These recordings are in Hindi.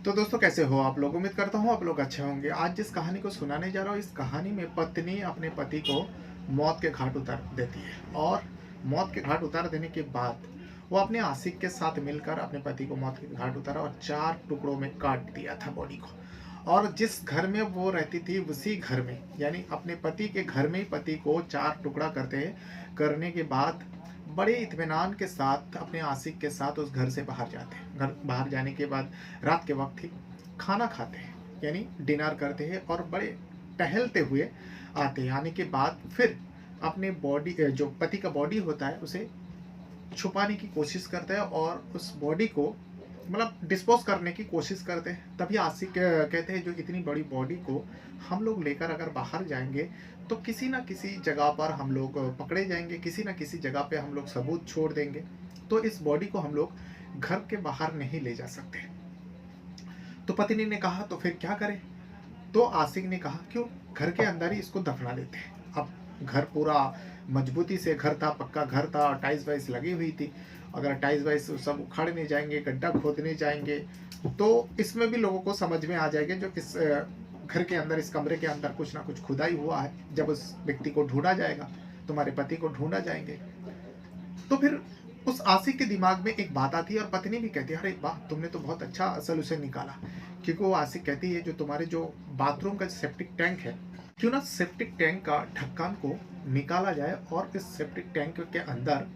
तो दोस्तों कैसे हो आप लोग। उम्मीद करता हूँ आप लोग अच्छे होंगे। आज जिस कहानी को सुनाने जा रहा हूँ, इस कहानी में पत्नी अपने पति को मौत के घाट उतार देती है और मौत के घाट उतार देने के बाद वो अपने आशिक के साथ मिलकर अपने पति को मौत के घाट उतारा और 4 टुकड़ों में काट दिया था बॉडी को। और जिस घर में वो रहती थी उसी घर में, यानी अपने पति के घर में ही पति को 4 टुकड़ा करने के बाद बड़े इत्मीनान के साथ अपने आशिक के साथ उस घर से बाहर जाते हैं। घर बाहर जाने के बाद रात के वक्त ही खाना खाते हैं, यानी डिनर करते हैं और बड़े टहलते हुए आते हैं। आने के बाद फिर अपने बॉडी जो पति का बॉडी होता है उसे छुपाने की कोशिश करते हैं और उस बॉडी को मतलब डिस्पोज करने की कोशिश करते हैं। तभी आशिक कहते हैं जो इतनी बड़ी बॉडी को हम लोग लेकर अगर बाहर जाएंगे तो किसी ना किसी जगह पर हम लोग पकड़े जाएंगे, किसी ना किसी जगह पे हम लोग सबूत छोड़ देंगे, तो इस बॉडी को हम लोग घर के बाहर नहीं ले जा सकते। तो पत्नी ने कहा तो फिर क्या करें। तो आशिक ने कहा क्यों घर के अंदर ही इसको दफना देते हैं। अब घर पूरा मजबूती से घर था, पक्का घर था, टाइल्स वाइल्स लगी हुई थी। अगर टाइल्स वाइल्स सब उखाड़ने जाएंगे, गड्ढा खोदने जाएंगे, तो इसमें भी लोगों को समझ में आ जाएगा जो इस घर के अंदर, इस कमरे के अंदर कुछ ना कुछ खुदाई हुआ है। जब उस व्यक्ति को ढूंढा जाएगा, तुम्हारे पति को ढूंढा जाएंगे, तो फिर उस आशिक के दिमाग में एक बात आती है और पत्नी भी कहती है अरे वाह तुमने तो बहुत अच्छा सोल्यूशन निकाला। क्योंकि वो आशिक कहती है जो तुम्हारे जो बाथरूम का सेप्टिक टैंक है, क्यों ना सेप्टिक टैंक का ढक्कन को निकाला जाए और इस सेप्टिक टैंक के अंदर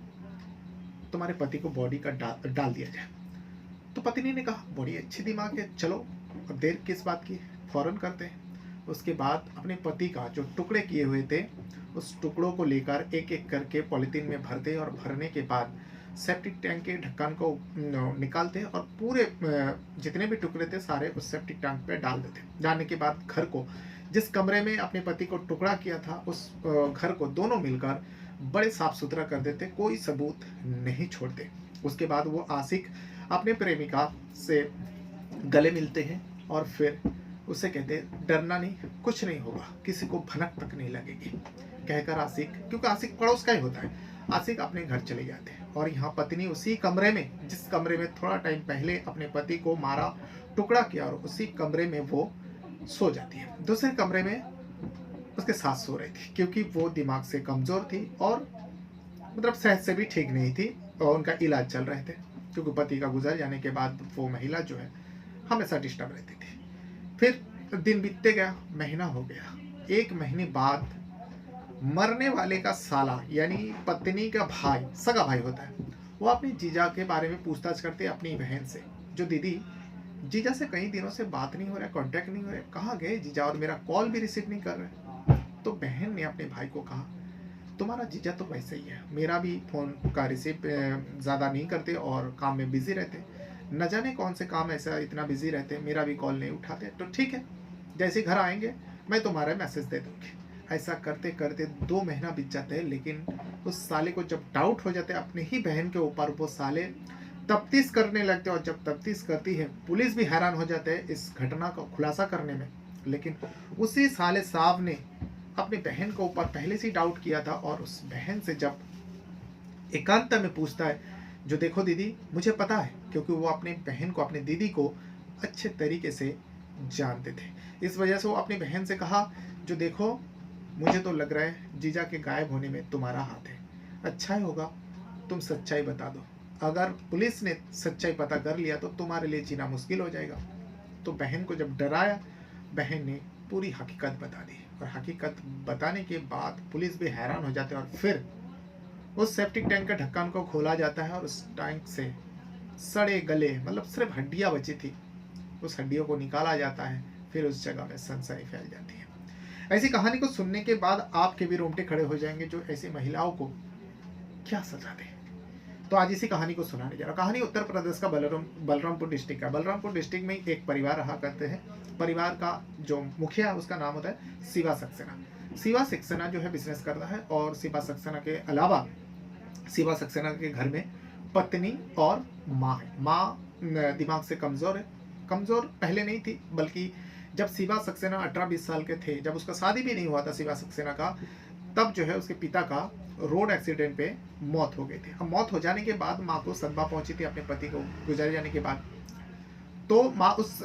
तुम्हारे पति को बॉडी का डाल दिया जाए। तो पत्नी ने कहा बड़ी अच्छी दिमाग है, चलो अब देर किस बात की, फौरन करते हैं। उसके बाद अपने पति का जो टुकड़े किए हुए थे उस टुकड़ों को लेकर एक एक करके पॉलिथीन में भरते और भरने के बाद सेप्टिक टैंक के ढक्कन को निकालते और पूरे जितने भी टुकड़े थे सारे उस सेप्टिक टैंक पे डाल देते। डालने के बाद घर को, जिस कमरे में अपने पति को टुकड़ा किया था, उस घर को दोनों मिलकर बड़े साफ सुथरा कर देते, कोई सबूत नहीं छोड़ते। उसके बाद वो आशिक अपने प्रेमिका से गले मिलते हैं और फिर उसे कहते डरना नहीं, कुछ नहीं होगा, किसी को भनक तक नहीं लगेगी, कहकर आशिक, क्योंकि आशिक पड़ोस का ही होता है, आशिक अपने घर चले जाते हैं। और यहाँ पत्नी उसी कमरे में, जिस कमरे में थोड़ा टाइम पहले अपने पति को मारा, टुकड़ा किया, और उसी कमरे में वो सो जाती है। दूसरे कमरे में उसके साथ सो रही थी, क्योंकि वो दिमाग से कमजोर थी और मतलब सेहत से भी ठीक नहीं थी और उनका इलाज चल रहे थे। क्योंकि पति का गुजर जाने के बाद वो महिला जो है हमेशा डिस्टर्ब रहती थी। फिर दिन बीतते गया, महीना हो गया। 1 महीने बाद मरने वाले का साला, यानी पत्नी का भाई, सगा भाई होता है, वो अपनी जीजा के बारे में पूछताछ करते अपनी बहन से, जो दीदी जीजा से कई दिनों से बात नहीं हो रहा, कांटेक्ट नहीं हो रहा, कहाँ गए जीजा, और मेरा कॉल भी रिसीव नहीं कर रहे। तो बहन ने अपने भाई को कहा तुम्हारा जीजा तो वैसे ही है, मेरा भी फ़ोन का रिसीव ज़्यादा नहीं करते और काम में बिजी रहते, न जाने कौन से काम ऐसा इतना बिजी रहते, मेरा भी कॉल नहीं उठाते। तो ठीक है, जैसे घर आएंगे मैं तुम्हारा मैसेज दे दूँगी। ऐसा करते करते 2 महीना बीत जाते हैं, लेकिन उस साले को जब डाउट हो जाते अपनी ही बहन के ऊपर, वो साले तफ्तीश करने लगते, और जब तफ्तीश करती है पुलिस भी हैरान हो जाते हैं इस घटना का खुलासा करने में। लेकिन उसी साले साहब ने अपनी बहन के ऊपर पहले से डाउट किया था, और उस बहन से जब एकांत में पूछता है, जो देखो दीदी मुझे पता है, क्योंकि वो अपनी बहन को, अपनी दीदी को अच्छे तरीके से जानते थे, इस वजह से वो अपनी बहन से कहा जो देखो मुझे तो लग रहा है जीजा के गायब होने में तुम्हारा हाथ है, अच्छा ही होगा तुम सच्चाई बता दो, अगर पुलिस ने सच्चाई पता कर लिया तो तुम्हारे लिए जीना मुश्किल हो जाएगा। तो बहन को जब डराया, बहन ने पूरी हकीकत बता दी, और हकीकत बताने के बाद पुलिस भी हैरान हो जाते हैं, और फिर उस सेप्टिक टैंक के ढक्कन को खोला जाता है और उस टैंक से सड़े गले, मतलब सिर्फ हड्डियां बची थी, उस हड्डियों को निकाला जाता है। फिर उस जगह में सनसनी फैल जाती है। ऐसी कहानी को सुनने के बाद आपके भी रोंगटे खड़े हो जाएंगे, जो ऐसी महिलाओं को क्या सजा दे। तो आज इसी कहानी को सुनाने जा रहा हूं। कहानी उत्तर प्रदेश का बलरामपुर डिस्ट्रिक्ट का। बलरामपुर डिस्ट्रिक्ट में एक परिवार रहा करते हैं। परिवार का जो मुखिया है उसका नाम होता है शिवा सक्सेना। शिवा सक्सेना जो है बिजनेस करता है, और शिवा सक्सेना के अलावा शिवा सक्सेना के घर में पत्नी और माँ है। माँ दिमाग से कमजोर है, कमजोर पहले नहीं थी, बल्कि जब शिवा सक्सेना 18-20 साल के थे, जब उसका शादी भी नहीं हुआ था शिवा सक्सेना का, तब जो है उसके पिता का रोड एक्सीडेंट पे मौत हो गई थी। अब मौत हो जाने के बाद माँ को सदमा पहुंची थी अपने पति को गुजर जाने के बाद। तो माँ उस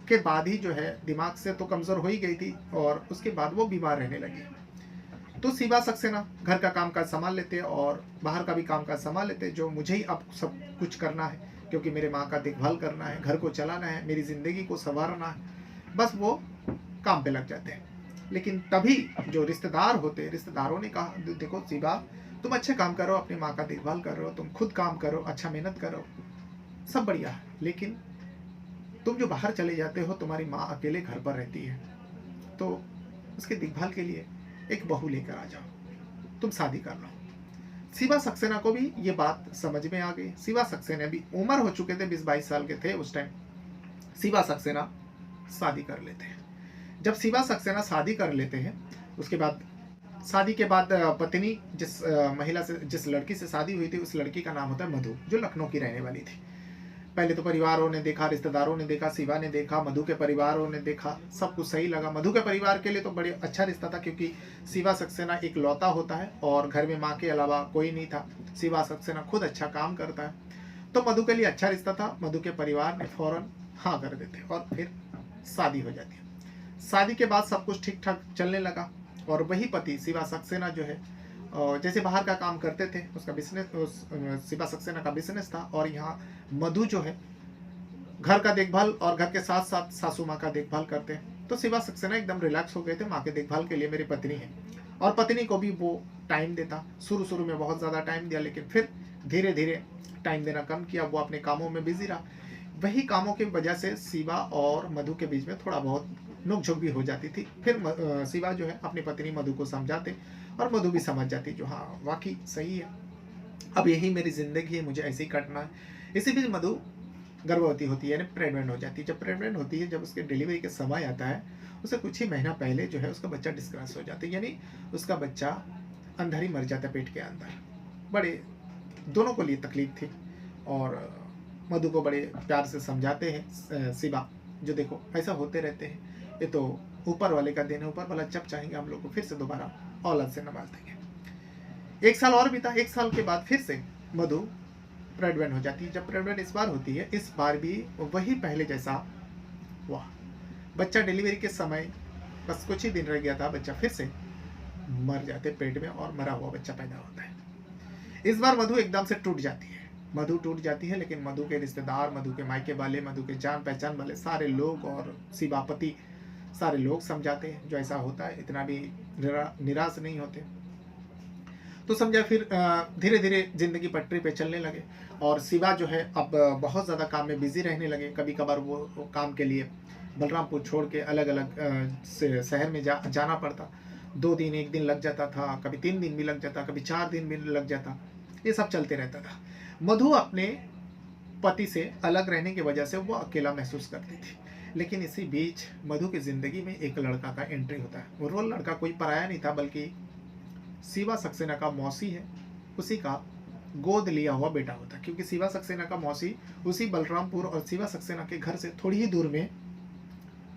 के बाद ही जो है दिमाग से तो कमज़ोर हो ही गई थी और उसके बाद वो बीमार रहने लगी। तो शिवा सक्सेना घर का काम-काज सँभाल लेते और बाहर का भी काम-काज सँभाल लेते, जो मुझे ही अब सब कुछ करना है क्योंकि मेरे माँ का देखभाल करना है, घर को चलाना है, मेरी ज़िंदगी को सँवारना है। बस वो काम पे लग जाते हैं। लेकिन तभी जो रिश्तेदार होते, रिश्तेदारों ने कहा, देखो शिवा, तुम अच्छे काम करो, अपनी माँ का देखभाल कर रहे हो, तुम खुद काम करो, अच्छा मेहनत करो, सब बढ़िया है, लेकिन तुम जो बाहर चले जाते हो, तुम्हारी माँ अकेले घर पर रहती है, तो उसकी देखभाल के लिए एक बहू लेकर आ जाओ, तुम शादी कर लो। शिवा सक्सेना को भी ये बात समझ में आ गई। शिवा सक्सेना भी उम्र हो चुके थे, 20-22 साल के थे उस टाइम। शिवा सक्सेना शादी कर लेते हैं। जब शिवा सक्सेना शादी कर लेते हैं, उसके बाद शादी के बाद पत्नी जिस महिला से, जिस लड़की से शादी हुई थी, उस लड़की का नाम होता है मधु, जो लखनऊ की रहने वाली थी। पहले तो परिवारों ने देखा, रिश्तेदारों ने देखा, शिवा ने देखा, मधु के परिवारों ने देखा, सब कुछ सही लगा। मधु के परिवार के लिए तो बड़े अच्छा रिश्ता था क्योंकि शिवा सक्सेना एक लौता होता है और घर में माँ के अलावा कोई नहीं था। शिवा सक्सेना खुद अच्छा काम करता है, तो मधु के लिए अच्छा रिश्ता था। मधु के परिवार ने फौरन हाँ कर देते और फिर शादी हो जाती है। शादी के बाद सब कुछ ठीक ठाक चलने लगा और वही पति शिवा सक्सेना जो है जैसे बाहर का काम करते थे, उसका बिजनेस, शिवा सक्सेना का बिजनेस था, और यहाँ मधु जो है घर का देखभाल और घर के साथ साथ सासू माँ का देखभाल करते हैं। तो शिवा सक्सेना एकदम रिलैक्स हो गए थे, माँ के देखभाल के लिए मेरी पत्नी है, और पत्नी को भी वो टाइम देता। शुरू शुरू में बहुत ज़्यादा टाइम दिया, लेकिन फिर धीरे धीरे टाइम देना कम किया, वो अपने कामों में बिजी रहा। वही कामों की वजह से शिवा और मधु के बीच में थोड़ा बहुत नोकझोंक भी हो जाती थी। फिर शिवा जो है अपनी पत्नी मधु को समझाते और मधु भी समझ जाती, जो हाँ वाकई सही है, अब यही मेरी ज़िंदगी है, मुझे ऐसे ही कटना है। इसी बीच मधु गर्भवती होती है, यानी प्रेग्नेंट हो जाती है। जब प्रेग्नेंट होती है, जब उसके डिलीवरी के समय आता है, उसे कुछ ही महीना पहले जो है उसका बच्चा डिस्क्रस हो जाता है, यानी उसका बच्चा अंदर ही मर जाता है पेट के अंदर। बड़े दोनों को लिए तकलीफ थी और मधु को बड़े प्यार से समझाते हैं शिवा, जो देखो ऐसा होते रहते हैं, ये तो ऊपर वाले का देन है, ऊपर वाला जब चाहेंगे हम लोग को फिर से दोबारा औलाद से नवाज देंगे। 1 साल और बीता। 1 साल के बाद फिर से मधु प्रेग्नेंट हो जाती है। जब प्रेग्नेंट इस बार होती है, इस बार भी वही पहले जैसा हुआ। बच्चा डिलीवरी के समय बस कुछ ही दिन रह गया था, बच्चा फिर से मर जाते पेट में और मरा हुआ बच्चा पैदा होता है। इस बार मधु एकदम से टूट जाती है। मधु टूट जाती है, लेकिन मधु के रिश्तेदार, मधु के मायके वाले, मधु के जान पहचान वाले सारे लोग और शिवापति सारे लोग समझाते हैं, जो ऐसा होता है इतना भी निराश नहीं होते। तो समझा, फिर धीरे धीरे जिंदगी पटरी पे चलने लगे और शिवा जो है अब बहुत ज़्यादा काम में बिजी रहने लगे। कभी कभार वो काम के लिए बलरामपुर छोड़ के अलग अलग शहर में जाना पड़ता। 2 दिन 1 दिन लग जाता था, कभी 3 दिन भी लग जाता, कभी 4 दिन भी लग जाता। ये सब चलते रहता था। मधु अपने पति से अलग रहने की वजह से वो अकेला महसूस करती थी। लेकिन इसी बीच मधु की ज़िंदगी में एक लड़का का एंट्री होता है। वो लड़का कोई पराया नहीं था, बल्कि शिवा सक्सेना का मौसी है, उसी का गोद लिया हुआ बेटा होता है। क्योंकि शिवा सक्सेना का मौसी उसी बलरामपुर और शिवा सक्सेना के घर से थोड़ी ही दूर में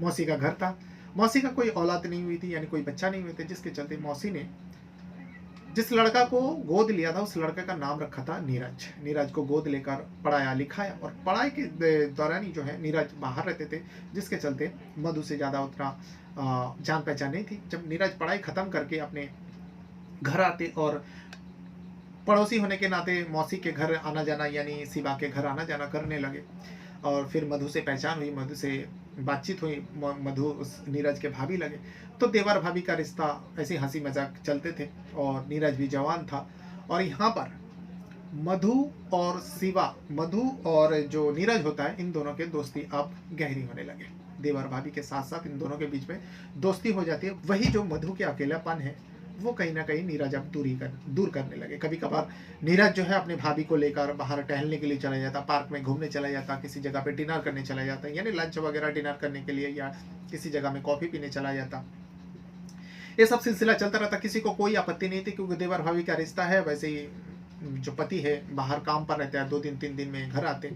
मौसी का घर था। मौसी का कोई औलाद नहीं हुई थी, यानी कोई बच्चा नहीं हुए थे, जिसके चलते मौसी ने जिस लड़का को गोद लिया था उस लड़के का नाम रखा था नीरज। नीरज को गोद लेकर पढ़ाया लिखाया, और पढ़ाई के दौरान ही जो है नीरज बाहर रहते थे, जिसके चलते मधु से ज़्यादा उतना जान पहचान नहीं थी। जब नीरज पढ़ाई ख़त्म करके अपने घर आते और पड़ोसी होने के नाते मौसी के घर आना जाना, यानी शिवा के घर आना जाना करने लगे, और फिर मधु से पहचान हुई, मधु से बातचीत हुई, मधु उस नीरज के भाभी लगे। तो देवर भाभी का रिश्ता ऐसे हंसी मजाक चलते थे, और नीरज भी जवान था। और यहाँ पर मधु और शिवा, मधु और जो नीरज होता है, इन दोनों के दोस्ती अब गहरी होने लगे। देवर भाभी के साथ साथ इन दोनों के बीच में दोस्ती हो जाती है। वही जो मधु के अकेलापन है, वो कहीं ना कहीं नीरज अब दूर करने लगे। कभी कभार नीरज जो है अपने भाभी को लेकर बाहर टहलने के लिए चला जाता, पार्क में घूमने चला जाता, किसी जगह पे डिनर करने चला जाता, यानी लंच वगैरह डिनर करने के लिए, या किसी जगह में कॉफ़ी पीने चला जाता। ये सब सिलसिला चलता रहता। किसी को कोई आपत्ति नहीं थी, क्योंकि देवर भाभी का रिश्ता है। वैसे ही जो पति है बाहर काम पर रहता है, 2 दिन 3 दिन में घर आते।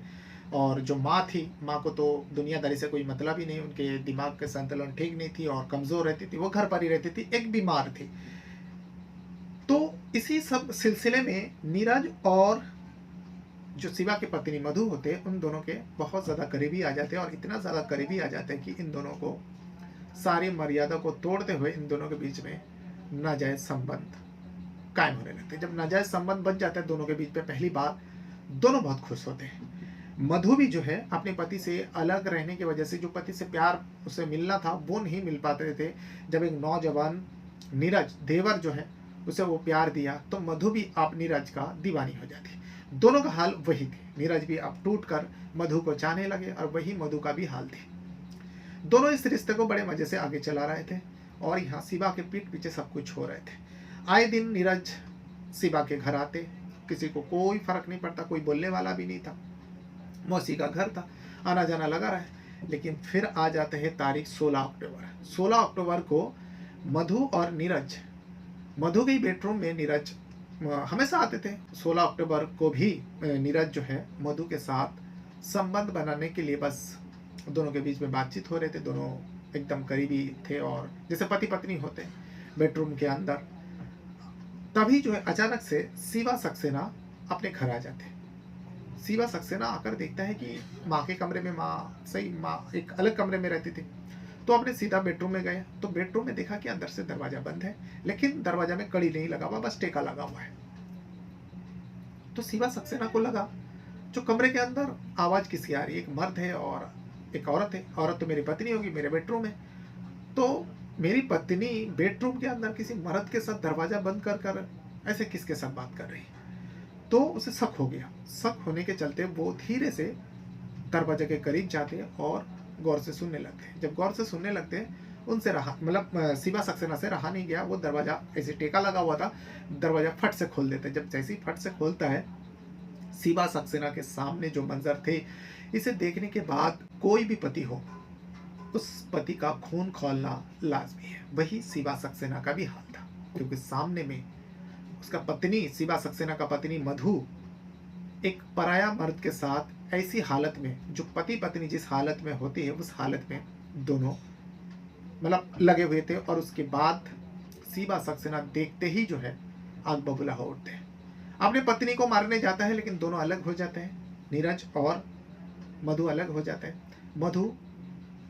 और जो माँ थी, माँ को तो दुनियादारी से कोई मतलब ही नहीं, उनके दिमाग के संतुलन ठीक नहीं थी और कमज़ोर रहती थी, वो घर पर ही रहती थी, एक बीमार थी। तो इसी सब सिलसिले में नीरज और जो शिवा के पत्नी मधु होते हैं, उन दोनों के बहुत ज़्यादा करीबी आ जाते हैं, और इतना ज़्यादा करीबी आ जाते हैं कि इन दोनों को सारी मर्यादा को तोड़ते हुए इन दोनों के बीच में नाजायज संबंध कायम होने लगते हैं। जब नाजायज संबंध बन जाता है दोनों के बीच में, पहली बार दोनों बहुत खुश होते हैं। मधु भी जो है अपने पति से अलग रहने की वजह से, जो पति से प्यार उसे मिलना था वो नहीं मिल पाते थे, जब एक नौजवान नीरज देवर जो है उसे वो प्यार दिया, तो मधु भी आप नीरज का दीवानी हो जाती। दोनों का हाल वही थे। नीरज भी अब टूट कर मधु को चाहने लगे, और वही मधु का भी हाल थे। दोनों इस रिश्ते को बड़े मजे से आगे चला रहे थे, और यहाँ शिवा के पीठ पीछे सब कुछ हो रहे थे। आए दिन नीरज शिवा के घर आते, किसी को कोई फर्क नहीं पड़ता, कोई बोलने वाला भी नहीं था, मौसी का घर था, आना जाना लगा रहा। लेकिन फिर आ जाते हैं तारीख 16 अक्टूबर। 16 अक्टूबर को मधु और नीरज, मधु के बेडरूम में नीरज हमेशा आते थे। 16 अक्टूबर को भी नीरज जो है मधु के साथ संबंध बनाने के लिए बस दोनों के बीच में बातचीत हो रहे थे। दोनों एकदम करीबी थे, और जैसे पति पत्नी होते बेडरूम के अंदर। तभी जो है अचानक से शिवा सक्सेना अपने घर आ जाते। शिवा सक्सेना आकर देखता है कि माँ के कमरे में, माँ एक अलग कमरे में रहती थी, तो अपने सीधा बेडरूम में गए। तो बेडरूम में देखा कि अंदर से दरवाजा बंद है, लेकिन दरवाजा में कड़ी नहीं लगा हुआ, बस टेका लगा हुआ है। तो शिवा सक्सेना को लगा जो कमरे के अंदर आवाज किसकी आ रही है, एक मर्द है और एक औरत है। औरत तो मेरी पत्नी होगी, मेरे बेडरूम में, तो मेरी पत्नी बेडरूम के अंदर किसी मर्द के साथ दरवाजा बंद कर कर ऐसे किसके साथ बात कर रही है। तो उसे शक हो गया। शक होने के चलते वो धीरे से दरवाजे के करीब जाते और गौर से सुनने लगते। जब गौर से सुनने लगते, उनसे रहा, मतलब शिवा सक्सेना से रहा नहीं गया। वो दरवाजा ऐसे टेका लगा हुआ था, दरवाजा फट से खोल देते। जब जैसे ही फट से खोलता है, शिवा सक्सेना के सामने जो मंजर थे, इसे देखने के बाद कोई भी पति हो, उस पति का खून खौलना लाजमी है। वही शिवा सक्सेना का भी हाल था, क्योंकि सामने में उसका पत्नी, शिवा सक्सेना का पत्नी मधु, एक पराया मर्द के साथ ऐसी हालत में, जो पति पत्नी जिस हालत में होती है, उस हालत में दोनों मतलब लगे हुए थे। और उसके बाद शिवा सक्सेना देखते ही जो है आग बबूला हो उठते हैं। अपनी पत्नी को मारने जाता है, लेकिन दोनों अलग हो जाते हैं। नीरज और मधु अलग हो जाते हैं। मधु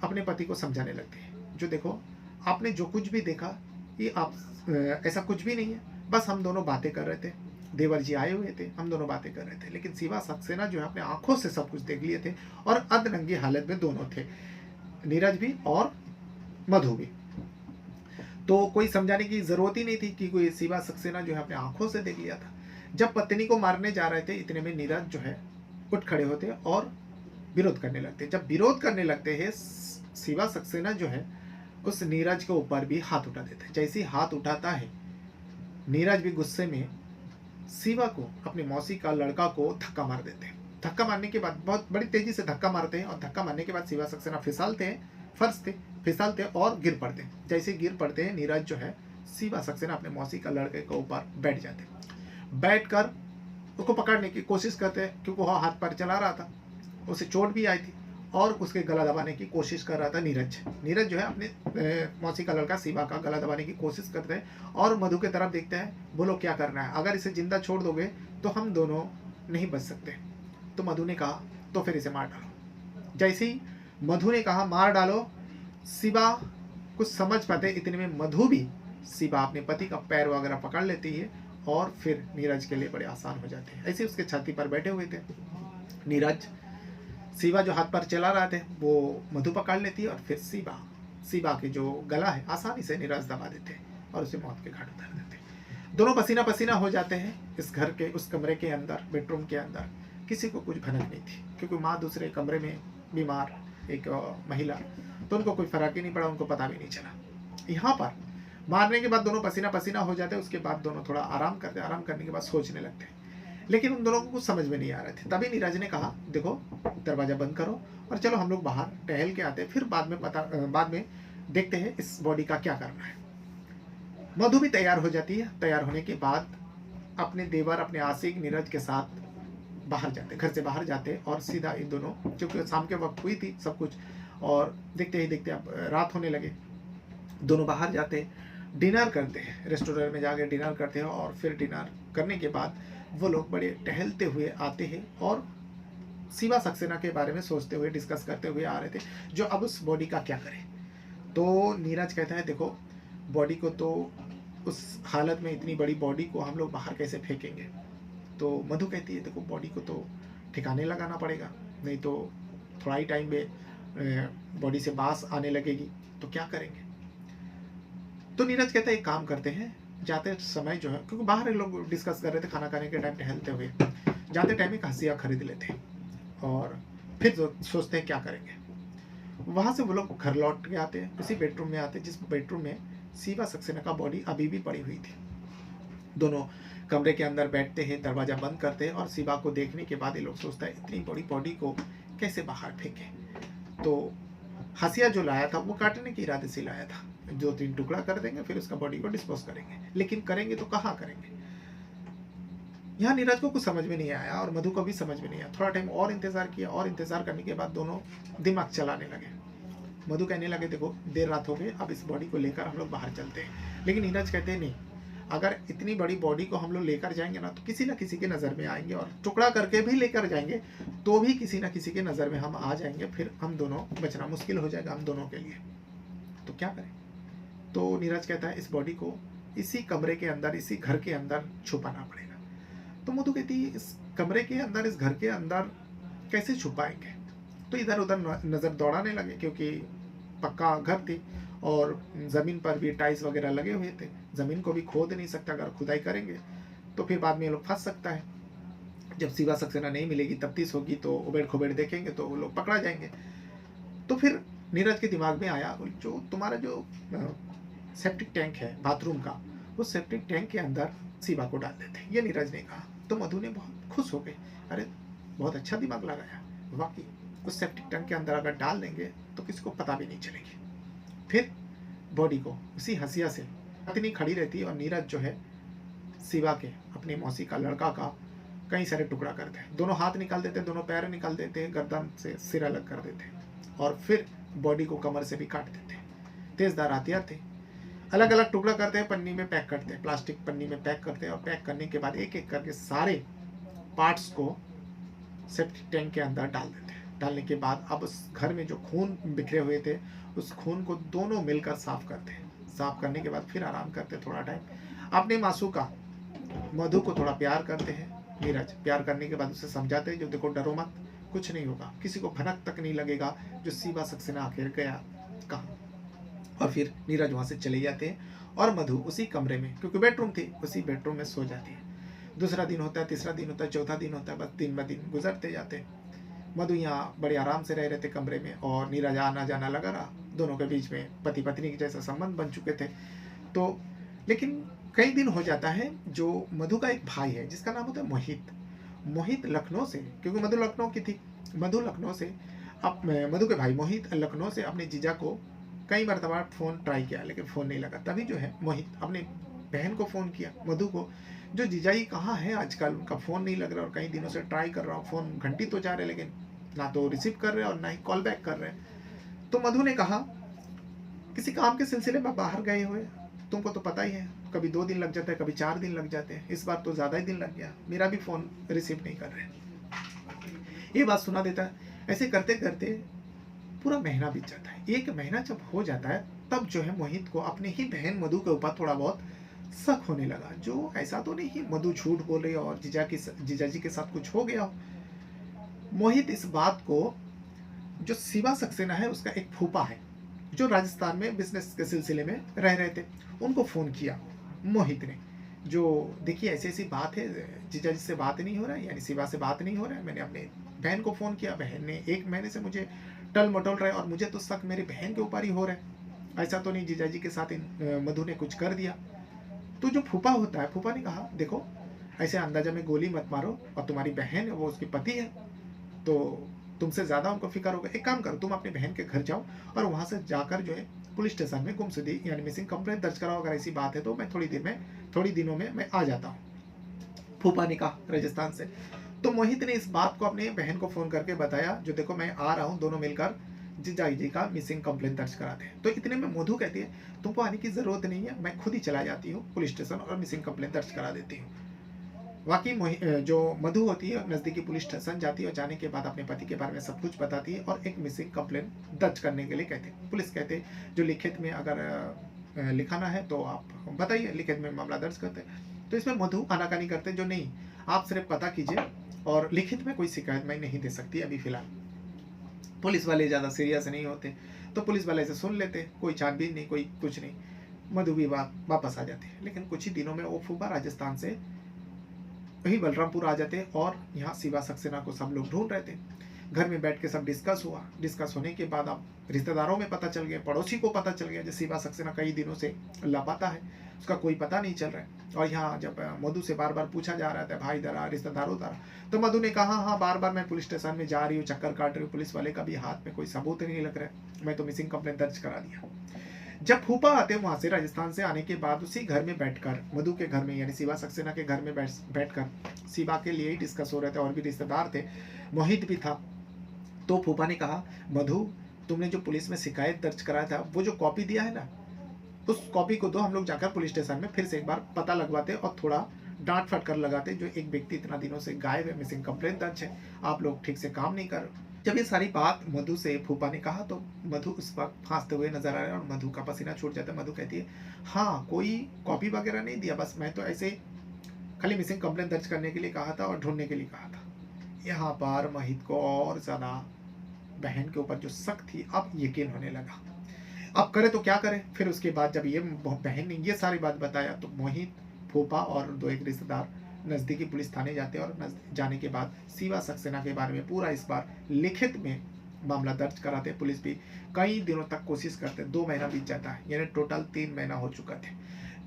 अपने पति को समझाने लगती है, जो देखो आपने जो कुछ भी देखा, ये आप ऐसा कुछ भी नहीं है, बस हम दोनों बातें कर रहे थे। देवर जी आए हुए थे, हम दोनों बातें कर रहे थे। लेकिन शिवा सक्सेना जो है अपने आंखों से सब कुछ देख लिए थे, और अधनंगी हालत में दोनों थे, नीरज भी और मधु भी। तो कोई समझाने की जरूरत ही नहीं थी कि कोई शिवा सक्सेना जो है अपने आंखों से देख लिया था। जब पत्नी को मारने जा रहे थे, इतने में नीरज जो है उठ खड़े होते और विरोध करने लगते। जब विरोध करने लगते हैं, शिवा सक्सेना जो है उस नीरज के ऊपर भी हाथ उठा देता है। जैसे ही हाथ उठाता है, नीरज भी गुस्से में शिवा को, अपनी मौसी का लड़का को धक्का मार देते हैं। धक्का मारने के बाद, बहुत बड़ी तेजी से धक्का मारते हैं, और धक्का मारने के बाद शिवा सक्सेना फिसलते हैं, फिसलते और गिर पड़ते हैं। जैसे गिर पड़ते हैं, नीरज जो है शिवा सक्सेना अपने मौसी का लड़के के ऊपर बैठ जाते हैं। बैठकर उसको पकड़ने की कोशिश करते हैं, क्योंकि वह हाथ पैर चला रहा था, उसे चोट भी आई थी, और उसके गला दबाने की कोशिश कर रहा था नीरज। नीरज जो है अपने मौसी का लड़का शिवा का गला दबाने की कोशिश करते हैं, और मधु की तरफ देखते हैं, बोलो क्या करना है, अगर इसे जिंदा छोड़ दोगे तो हम दोनों नहीं बच सकते। तो मधु ने कहा, तो फिर इसे मार डालो। जैसे ही मधु ने कहा मार डालो, शिवा कुछ समझ पाते, इतने में मधु भी शिवा अपने पति का पैर वगैरह पकड़ लेती है, और फिर नीरज के लिए बड़े आसान हो जाते हैं। ऐसे उसके छाती पर बैठे हुए थे नीरज, शिवा जो हाथ पर चला रहा थे वो मधु पकड़ लेती है, और फिर शिवा के जो गला है आसानी से नीरज दबा देते हैं और उसे मौत के घाट उतार देते हैं। दोनों पसीना पसीना हो जाते हैं। इस घर के उस कमरे के अंदर, बेडरूम के अंदर किसी को कुछ भनक नहीं थी, क्योंकि माँ दूसरे कमरे में बीमार एक महिला, तो उनको कोई फर्क ही नहीं पड़ा, उनको पता भी नहीं चला। यहाँ पर मारने के बाद दोनों पसीना पसीना हो जाते हैं। उसके बाद दोनों थोड़ा आराम करते, आराम करने के बाद सोचने लगते हैं, लेकिन उन दोनों को कुछ समझ में नहीं आ रहे थे। तभी नीरज ने कहा, देखो दरवाजा बंद करो और चलो हम लोग बाहर टहल के आते हैं, फिर बाद में देखते हैं इस बॉडी का क्या करना है। मधु भी तैयार हो जाती है। तैयार होने के बाद अपने देवर, अपने आशिक नीरज के साथ बाहर जाते, घर से बाहर जाते, और सीधा इन दोनों, क्योंकि शाम के वक्त हुई थी सब कुछ, और देखते ही देखते अब रात होने लगे। दोनों बाहर जाते, डिनर करते हैं, रेस्टोरेंट में जाके डिनर करते हैं, और फिर डिनर करने के बाद वो लोग बड़े टहलते हुए आते हैं और शिवा सक्सेना के बारे में सोचते हुए, डिस्कस करते हुए आ रहे थे, जो अब उस बॉडी का क्या करें। तो नीरज कहता है देखो, बॉडी को तो उस हालत में, इतनी बड़ी बॉडी को हम लोग बाहर कैसे फेंकेंगे। तो मधु कहती है देखो, बॉडी को तो ठिकाने लगाना पड़ेगा, नहीं तो थोड़ा ही टाइम में बॉडी से बास आने लगेगी, तो क्या करेंगे। तो नीरज कहता है एक काम करते हैं, जाते समय जो है, क्योंकि बाहर लोग डिस्कस कर रहे थे खाना खाने के टाइम टहलते हुए, जाते टाइम एक हंसिया खरीद लेते हैं और फिर सोचते हैं क्या करेंगे। वहाँ से वो लोग घर लौट के आते हैं, उसी बेडरूम में आते हैं जिस बेडरूम में शिवा सक्सेना का बॉडी अभी भी पड़ी हुई थी। दोनों कमरे के अंदर बैठते हैं, दरवाजा बंद करते हैं और शिवा को देखने के बाद ये लोग सोचता है इतनी बड़ी बॉडी को कैसे बाहर फेंके। तो हंसिया जो लाया था वो काटने के इरादे से लाया था, 2-3 टुकड़ा कर देंगे, फिर उसका बॉडी को डिस्पोज करेंगे, लेकिन करेंगे तो कहाँ करेंगे। यहाँ नीरज को कुछ समझ में नहीं आया और मधु को भी समझ में नहीं आया। थोड़ा टाइम और इंतजार किया और इंतजार करने के बाद दोनों दिमाग चलाने लगे। मधु कहने लगे देखो देर रात हो गई, अब इस बॉडी को लेकर हम लोग बाहर चलते हैं। लेकिन नीरज कहते हैं नहीं, अगर इतनी बड़ी बॉडी को हम लोग लेकर जाएंगे ना तो किसी ना किसी के नज़र में आएंगे, और टुकड़ा करके भी लेकर जाएंगे तो भी किसी ना किसी के नज़र में हम आ जाएंगे, फिर हम दोनों बचना मुश्किल हो जाएगा हम दोनों के लिए। तो क्या करें। तो नीरज कहता है इस बॉडी को इसी कमरे के अंदर, इसी घर के अंदर छुपाना पड़ेगा। तो मधु कहती है इस कमरे के अंदर, इस घर के अंदर कैसे छुपाएंगे। तो इधर उधर नज़र दौड़ाने लगे, क्योंकि पक्का घर थी और ज़मीन पर भी टाइल्स वगैरह लगे हुए थे, ज़मीन को भी खोद नहीं सकता, अगर खुदाई करेंगे तो फिर बाद में ये लोग फंस सकता है। जब शिवा सक्सेना नहीं मिलेगी, तफ्तीश होगी तो उबेड़ खुबेड़ देखेंगे तो वो लोग पकड़ा जाएंगे। तो फिर नीरज के दिमाग में आया जो तुम्हारा जो सेप्टिक टैंक है बाथरूम का, उस सेप्टिक टैंक के अंदर शिवा को डाल देते, ये नीरज ने कहा। तो मधु ने बहुत खुश हो गई, अरे बहुत अच्छा दिमाग लगाया, वाकई उस सेप्टिक टैंक के अंदर अगर डाल देंगे तो किसी को पता भी नहीं चलेगी। फिर बॉडी को उसी हंसिया से पत्नी खड़ी रहती और नीरज जो है शिवा के, अपनी मौसी का लड़का का कई सारे टुकड़ा करते हैं, दोनों हाथ निकाल देते, दोनों पैर निकाल देते, गर्दन से सिर अलग कर देते और फिर बॉडी को कमर से भी काट देते। तेजदार हथियार थे। अलग अलग टुकड़ा करते हैं, पन्नी में पैक करते हैं, प्लास्टिक पन्नी में पैक करते हैं और पैक करने के बाद एक एक करके सारे पार्ट्स को सेप्टिक टैंक के अंदर डाल देते हैं। डालने के बाद अब उस घर में जो खून बिखरे हुए थे, उस खून को दोनों मिलकर साफ करते हैं। साफ करने के बाद फिर आराम करते थोड़ा टाइम। अपने मासू का मधु को थोड़ा प्यार करते हैं नीरज। प्यार करने के बाद उसे समझाते हैं जो देखो डरो मत, कुछ नहीं होगा, किसी को भनक तक नहीं लगेगा जो शिवा सक्सेना आखिर गया कहाँ। और फिर नीरज वहाँ से चले जाते हैं और मधु उसी कमरे में, क्योंकि बेडरूम थी, उसी बेडरूम में सो जाती है। दूसरा दिन होता है, तीसरा दिन होता है, चौथा दिन होता है, बस दिन ब दिन गुजरते जाते हैं। मधु यहाँ बड़े आराम से रह रहे थे कमरे में और नीरज आना जाना लगा रहा। दोनों के बीच में पति पत्नी के जैसा संबंध बन चुके थे। तो लेकिन कई दिन हो जाता है, जो मधु का एक भाई है जिसका नाम होता है मोहित। मोहित लखनऊ से, क्योंकि मधु लखनऊ की थी, मधु लखनऊ से अब मधु के भाई मोहित लखनऊ से अपने जीजा को कई मरतबा फ़ोन ट्राई किया लेकिन फ़ोन नहीं लगा। तभी जो है मोहित अपने बहन को फ़ोन किया, मधु को, जो जीजा जी कहाँ है आजकल, उनका फ़ोन नहीं लग रहा और कई दिनों से ट्राई कर रहा हूँ, फ़ोन घंटी तो जा रहे लेकिन ना तो रिसीव कर रहे और ना ही कॉल बैक कर रहे। तो मधु ने कहा किसी काम के सिलसिले में बाहर गए हुए, तुमको तो पता ही है, कभी 2 दिन लग जाता है, कभी 4 दिन लग जाते हैं, इस बार तो ज़्यादा ही दिन लग गया, मेरा भी फ़ोन रिसीव नहीं कर रहे। ये बात सुना देता है। ऐसे करते करते पूरा महीना बीत जाता है। 1 महीना जब हो जाता है तब जो है मोहित को अपने ही बहन मधु के ऊपर थोड़ा बहुत शक होने लगा, जो ऐसा तो नहीं मधु झूठ बोल रही और जीजा जी के साथ कुछ हो गया हो। मोहित इस बात को, जो शिवा सक्सेना है उसका एक फूफा है जो राजस्थान में बिजनेस के सिलसिले में रह रहे थे, उनको फ़ोन किया मोहित ने, जो देखिए ऐसी ऐसी बात है, जीजा जी से बात नहीं हो रहा है, यानी शिवा से बात नहीं हो रहा है, मैंने अपने बहन को फ़ोन किया, बहन ने 1 महीने से मुझे टल मटोल रहा है और मुझे तो शक मेरी बहन के ऊपर ही हो रहा है, ऐसा तो नहीं जीजा जी के साथ मधु ने कुछ कर दिया। तो जो फूफा होता है, फूफा ने कहा देखो ऐसे अंदाजा में गोली मत मारो, और तुम्हारी बहन है वो उसके पति है तो तुमसे ज़्यादा उनको फिक्र होगा। एक काम करो, तुम अपनी बहन के घर जाओ और वहाँ से जाकर जो है पुलिस स्टेशन में गुमशुदगी यानी मिसिंग कंप्लेंट दर्ज कराओ, अगर ऐसी बात है तो मैं थोड़ी दिनों में मैं आ जाता हूँ, फूफा ने कहा राजस्थान से। तो मोहित ने इस बात को अपने बहन को फ़ोन करके बताया, जो देखो मैं आ रहा हूँ, दोनों मिलकर जीजा जी का मिसिंग कंप्लेंट दर्ज कराते हैं। तो इतने में मधु कहती है तुमको आने की ज़रूरत नहीं है, मैं खुद ही चला जाती हूँ पुलिस स्टेशन और मिसिंग कंप्लेंट दर्ज करा देती हूँ। वाकई जो मधु होती है नज़दीकी पुलिस स्टेशन जाती है और जाने के बाद अपने पति के बारे में सब कुछ बताती है और एक मिसिंग कंप्लेंट दर्ज करने के लिए कहते हैं। पुलिस कहते हैं जो लिखित में अगर लिखाना है तो आप बताइए, लिखित में मामला दर्ज करते हैं। तो इसमें मधु आनाकानी करते हैं, जो नहीं, आप सिर्फ पता कीजिए और लिखित में कोई शिकायत मैं नहीं दे सकती अभी फिलहाल। पुलिस वाले ज़्यादा सीरियस नहीं होते, तो पुलिस वाले इसे सुन लेते, कोई छानबीन नहीं, कोई कुछ नहीं, मधु भी वापस आ जाती है। लेकिन कुछ ही दिनों में वो फूफा राजस्थान से वही बलरामपुर आ जाते और यहाँ शिवा सक्सेना को सब लोग ढूंढ रहे थे। घर में बैठ के सब डिस्कस हुआ। डिस्कस होने के बाद अब रिश्तेदारों में पता चल गया, पड़ोसी को पता चल गया, जो शिवा सक्सेना कई दिनों से लापता है, उसका कोई पता नहीं चल रहा है। और यहाँ जब मधु से बार बार पूछा जा रहा था, भाई दरा, रिश्तेदारों दरा, तो मधु ने कहा, हाँ बार बार मैं पुलिस स्टेशन में जा रही हूँ, चक्कर काट रही हूँ, पुलिस वाले का भी हाथ में कोई सबूत नहीं लग रहा है, मैं तो मिसिंग कंप्लेंट दर्ज करा दिया। जब फूफा आते वहां से राजस्थान से आने के बाद उसी घर में बैठकर, मधु के घर में यानी शिवा सक्सेना के घर में बैठकर शिवा के लिए ही डिस्कस हो रहे थे, और भी रिश्तेदार थे, मोहित भी था। तो फूफा ने कहा, मधु तुमने जो पुलिस में शिकायत दर्ज कराया था, वो जो कॉपी दिया है ना, उस कॉपी को दो, हम लोग जाकर पुलिस स्टेशन में फिर से एक बार पता लगवाते और थोड़ा डांट फटकर लगाते, जो एक व्यक्ति इतना दिनों से गायब है, मिसिंग कंप्लेंट दर्ज है, आप लोग ठीक से काम नहीं कर रहे। जब ये सारी बात मधु से फूफा ने कहा तो मधु उस वक्त फांसते हुए नजर आ रहे हैं और मधु का पसीना छूट जाता है। मधु कहती है, हाँ कोई कॉपी वगैरह नहीं दिया, बस मैं तो ऐसे खाली मिसिंग कंप्लेंट दर्ज करने के लिए कहा था और ढूंढने के लिए कहा था। यहाँ पर मोहित को और ज्यादा बहन के ऊपर जो शक थी अब यकीन होने लगा। अब करे तो क्या करे। फिर उसके बाद जब ये बहन ने ये सारी बात बताया तो मोहित, फूफा और दो एक रिश्तेदार नजदीकी पुलिस थाने जाते हैं और जाने के बाद शिवा सक्सेना के बारे में पूरा इस बार लिखित में मामला दर्ज कराते। पुलिस भी कई दिनों तक कोशिश करते, 2 महीना बीत जाता है, यानी टोटल 3 महीना हो चुका थे।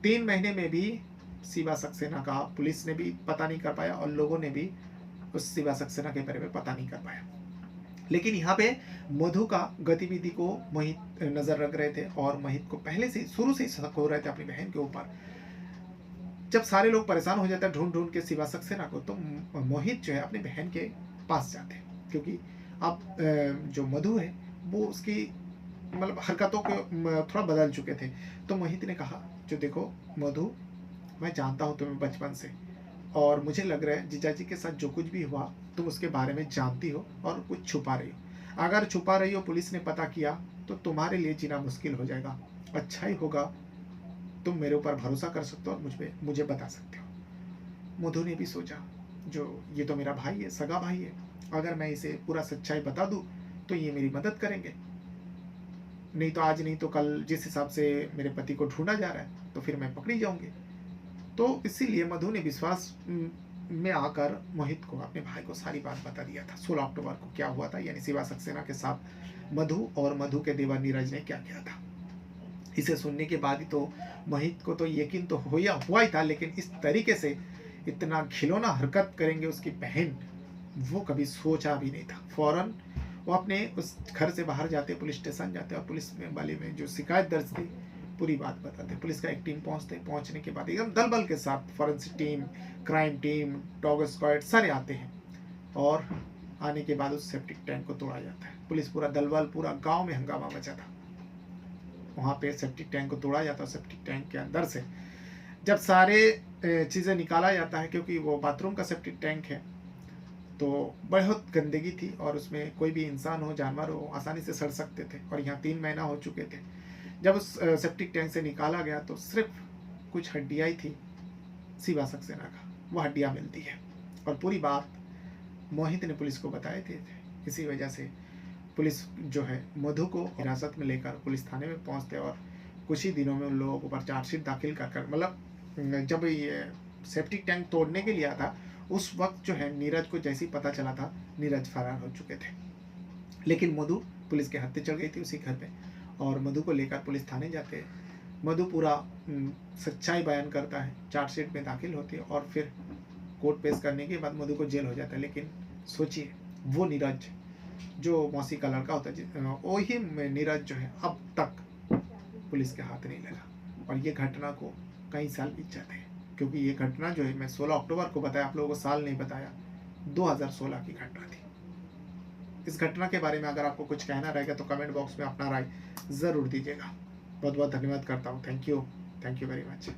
3 महीने में भी शिवा सक्सेना का पुलिस ने भी पता नहीं कर पाया और लोगों ने भी उस शिवा सक्सेना के बारे में पता नहीं कर पाया। लेकिन यहाँ पे मधु का गतिविधि को मोहित नजर रख रहे थे और मोहित को पहले से शुरू से शक हो रहे थे अपनी बहन के ऊपर। जब सारे लोग परेशान हो जाते हैं ढूंढ ढूंढ के शिवा सक्सेना को, तो मोहित जो है अपनी बहन के पास जाते हैं, क्योंकि अब जो मधु है वो उसकी मतलब हरकतों को थोड़ा बदल चुके थे। तो मोहित ने कहा, जो देखो मधु, मैं जानता हूँ तुम्हें बचपन से, और मुझे लग रहा है जीजाजी के साथ जो कुछ भी हुआ तुम उसके बारे में जानती हो और कुछ छुपा रही हो। अगर छुपा रही हो, पुलिस ने पता किया तो तुम्हारे लिए जीना मुश्किल हो जाएगा। अच्छा ही होगा तुम मेरे ऊपर भरोसा कर सकते हो और मुझे बता सकते हो। मधु ने भी सोचा, जो ये तो मेरा भाई है, सगा भाई है, अगर मैं इसे पूरा सच्चाई बता दूं तो ये मेरी मदद करेंगे, नहीं तो आज नहीं तो कल जिस हिसाब से मेरे पति को ढूंढा जा रहा है तो फिर मैं पकड़ी जाऊंगी। तो इसीलिए मधु ने विश्वास में आकर मोहित को, अपने भाई को सारी बात बता दिया था 16 अक्टूबर को क्या हुआ था, यानी शिवा सक्सेना के साथ मधु और मधु के देवर नीरज ने क्या किया था। इसे सुनने के बाद ही तो मोहित को तो यकीन तो हुआ ही था, लेकिन इस तरीके से इतना खिलौना हरकत करेंगे उसकी बहन, वो कभी सोचा भी नहीं था। फौरन वो अपने उस घर से बाहर जाते, पुलिस स्टेशन जाते और पुलिस में वाले में जो शिकायत दर्ज थी पूरी बात बताते। पुलिस का एक टीम पहुंचने के बाद एकदम दल बल के साथ forensic team, crime team, dog squad सारे आते हैं और आने के बाद उस सेप्टिक टैंक को तोड़ा जाता है। पुलिस पूरा दल बल, पूरा गांव में हंगामा मचा था। वहां पे सेप्टिक टैंक को तोड़ा जाता है। सेप्टिक टैंक के अंदर से जब सारे चीज़ें निकाला जाता है, क्योंकि वो बाथरूम का सेप्टिक टैंक है तो बहुत गंदगी थी और उसमें कोई भी इंसान हो, जानवर हो, आसानी से सड़ सकते थे और यहाँ 3 महीना हो चुके थे। जब उस सेप्टिक टैंक से निकाला गया तो सिर्फ कुछ हड्डियाँ ही थी शिवा सक्सेना का, वो हड्डियाँ मिलती है। और पूरी बात मोहित ने पुलिस को बताए थे। इसी वजह से पुलिस जो है मधु को हिरासत में लेकर पुलिस थाने में पहुंचते और कुछ ही दिनों में उन लोगों के ऊपर चार्जशीट दाखिल कर मतलब जब ये सेप्टिक टैंक तोड़ने के लिए आया था उस वक्त जो है नीरज को जैसे ही पता चला था, नीरज फरार हो चुके थे। लेकिन मधु पुलिस के हत्थे चढ़ गई थी उसी घर पे और मधु को लेकर पुलिस थाने जाते हैं। मधु पूरा सच्चाई बयान करता है, चार्जशीट में दाखिल होती है और फिर कोर्ट पेश करने के बाद मधु को जेल हो जाता है। लेकिन सोचिए, वो नीरज जो मौसी का लड़का होता है, वही नीरज जो है अब तक पुलिस के हाथ नहीं लगा। और ये घटना को कई साल बीत जाते हैं, क्योंकि ये घटना जो है मैं 16 अक्टूबर को बताया, आप लोगों को साल नहीं बताया, 2016 की घटना थी। इस घटना के बारे में अगर आपको कुछ कहना रहेगा तो कमेंट बॉक्स में अपना राय ज़रूर दीजिएगा। बहुत बहुत धन्यवाद करता हूँ। Thank you very much.